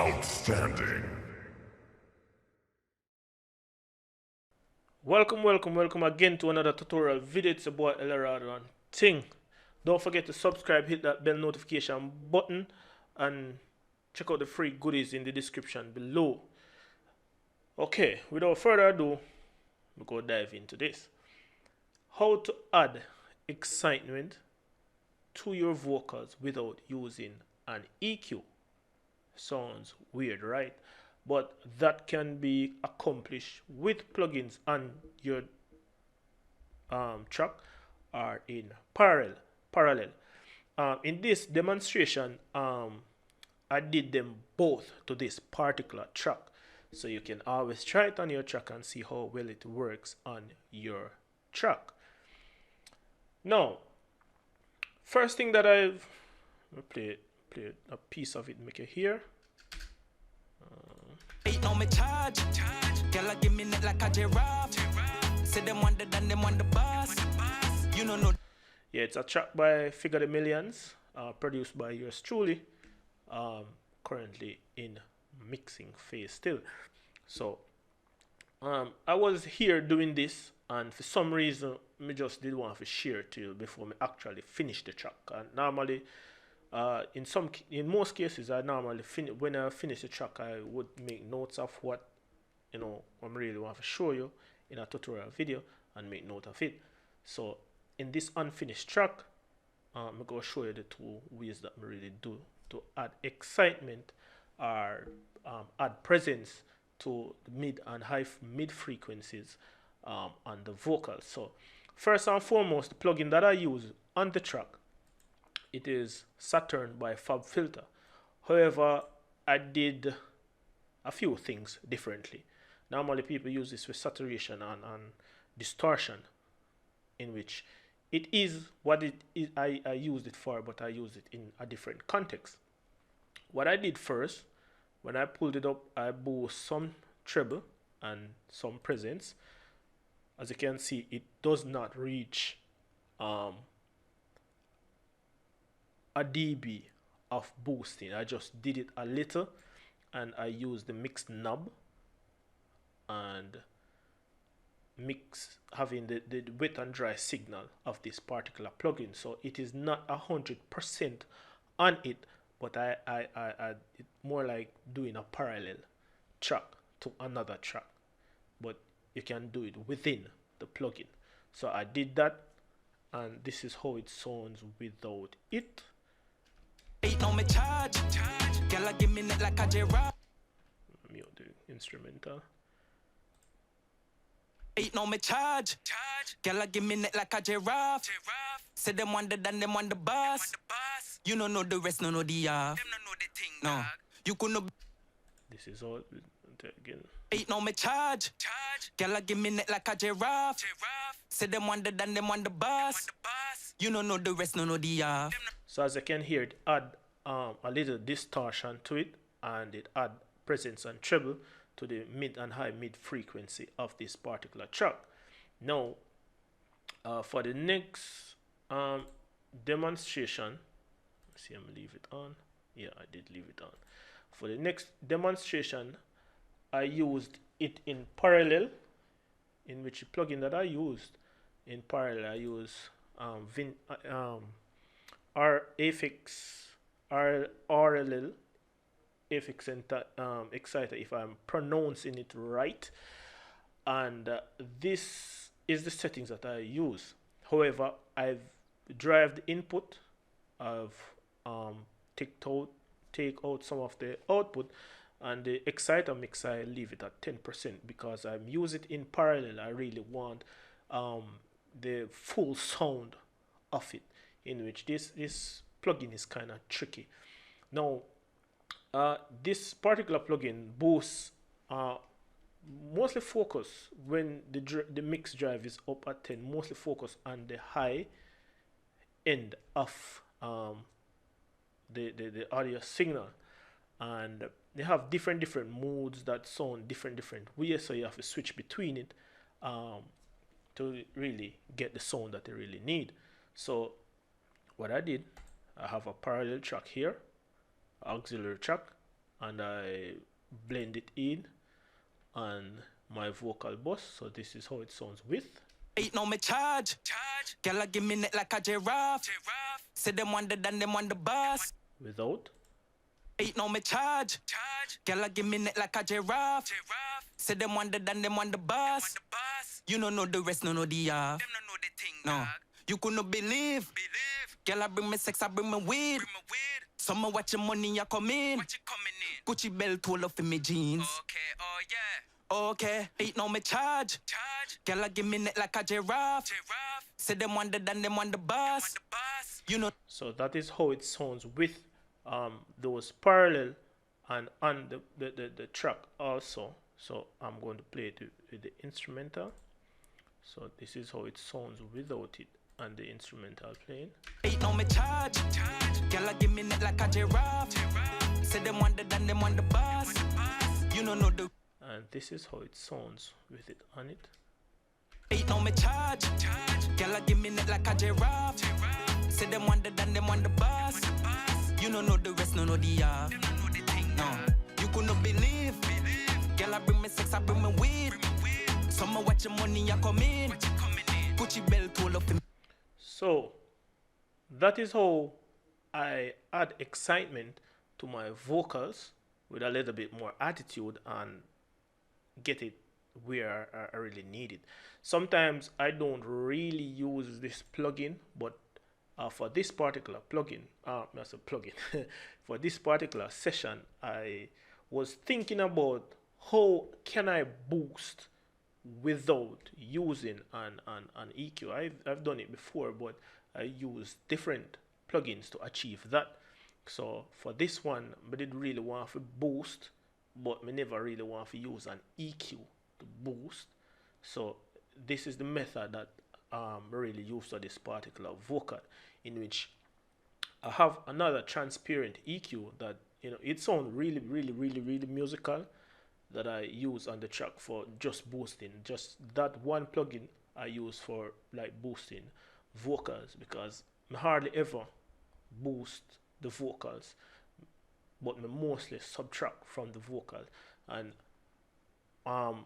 Outstanding. Welcome again to another tutorial video. It's your boy Elerado and Ting. Don't forget to subscribe, hit that bell notification button, and check out the free goodies in the description below. Okay, without further ado, we go dive into this. How to add excitement to your vocals without using an EQ. Sounds weird, right? But that can be accomplished with plugins on your track or in parallel. In this demonstration, I did them both to this particular track, so you can always try it on your track and see how well it works on your track. Now, first thing that I've play a piece of it, make it hear. Ain't no me charge. Girl, give me neck like a giraffe. Say them wonder than them want the boss. You know no. Yeah, it's a track by Figure the Millions, produced by yours truly. Currently in mixing phase still. So I was here doing this, and for some reason me just did want to share it to you before me actually finish the track. And normally in most cases I normally when I finish the track I would make notes of what I'm really want to show you in a tutorial video and make note of it. So in this unfinished track, I'm going to show you the two ways that I really do to add excitement or add presence to the mid and high mid frequencies on the vocals. So first and foremost, the plugin that I use on the track, it is Saturn by FabFilter. However, I did a few things differently. Normally people use this with saturation and distortion, in which it is what it is I used it for, but I used it in a different context. What I did first, when I pulled it up, I boost some treble and some presence. As you can see, it does not reach a dB of boosting. I just did it a little, and I used the mix knob and mix having the wet and dry signal of this particular plugin. So it is not 100% on it, but I it's more like doing a parallel track to another track, but you can do it within the plugin. So I did that, and this is how it sounds without it. Ain't no me charge. Girl, give me neck like a giraffe. Mute the instrumental. Ain't no me charge. Girl, give me neck like a giraffe. Say them wonder than them want the boss. You know the rest, no the half. No, you couldn't. This is all again. Ain't no me charge. Girl, give me neck like a giraffe. Say them wonder than them want the boss. You know the rest, no the half. So as you can hear, it add a little distortion to it, and it add presence and treble to the mid and high mid frequency of this particular track. Now, for the next demonstration, let's see, I'm gonna leave it on. Yeah, I did leave it on. For the next demonstration, I used it in parallel, in which the plugin that I used in parallel, I use RLL Affix Exciter, if I'm pronouncing it right, and this is the settings that I use. However, I've drive the input, I've take out some of the output, and the exciter mix I leave it at 10% because I'm using it in parallel. I really want the full sound of it, in which this plugin is kind of tricky. Now, this particular plugin boosts mostly focus when the mix drive is up at 10, mostly focus on the high end of the audio signal, and they have different modes that sound different ways, so you have to switch between it to really get the sound that they really need. So what I did, I have a parallel track here, auxiliary track, and I blend it in on my vocal bus. So this is how it sounds with. Ain't no me charge. Girl, I give me neck like a giraffe. Say them wonder than them on the bus. Without. Ain't no me charge. Girl, I give me neck like a giraffe. Say them wonder than them on the bus. You don't know the rest, no know the half. No, you couldn't believe. Girl, I bring me sex, I bring me weed. Some watch your money, you come in. Gucci belt all up in me jeans. Okay, oh yeah. Okay, ain't no me charge. Girl, I give me neck like a giraffe. Say them wonder than them on the bus. You know. So that is how it sounds with those parallel and on the track also. So I'm going to play it with the instrumental. So this is how it sounds without it and the instrumental playing. Ain't no me charge. Girl, I give me neck like a giraffe. Say them wonder than them on the bus. You don't know the. And this is how it sounds with it on it. Ain't no me charge. Girl, I give me neck like a giraffe. Say them wonder than them on the bus. You don't know the rest, no know the half. No, you couldn't believe. Girl, I bring me sex, I bring me weed. Some watch your money, you come in. Gucci belt all up in. So that is how I add excitement to my vocals with a little bit more attitude and get it where I really need it. Sometimes I don't really use this plugin, but for this particular plugin, that's a plugin. For this particular session, I was thinking about how can I boost without using an EQ. I've done it before, but I use different plugins to achieve that. So for this one, I didn't really want to boost, but I never really want to use an EQ to boost. So this is the method that I really use for this particular vocal, in which I have another transparent EQ that it sounds really, really, really, really musical, that I use on the track for just boosting. Just that one plugin I use for like boosting vocals, because I hardly ever boost the vocals, but I mostly subtract from the vocal. And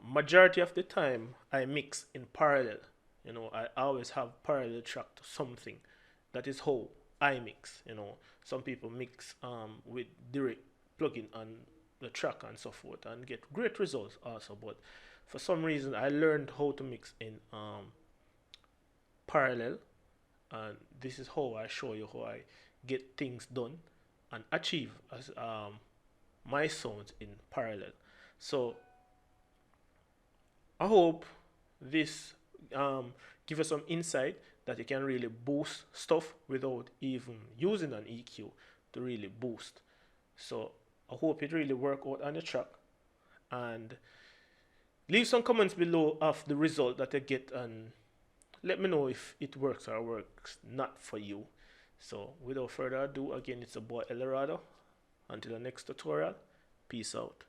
majority of the time I mix in parallel. I always have parallel track to something. That is how I mix. Some people mix with direct plugin on the track and so forth and get great results also, but for some reason I learned how to mix in parallel, and this is how I show you how I get things done and achieve as my sounds in parallel. So I hope this give us some insight that you can really boost stuff without even using an EQ to really boost. So I hope it really work out on the track, and leave some comments below of the result that I get, and let me know if it works or works not for you. So without further ado, again, it's a boy Eldorado. Until the next tutorial, peace out.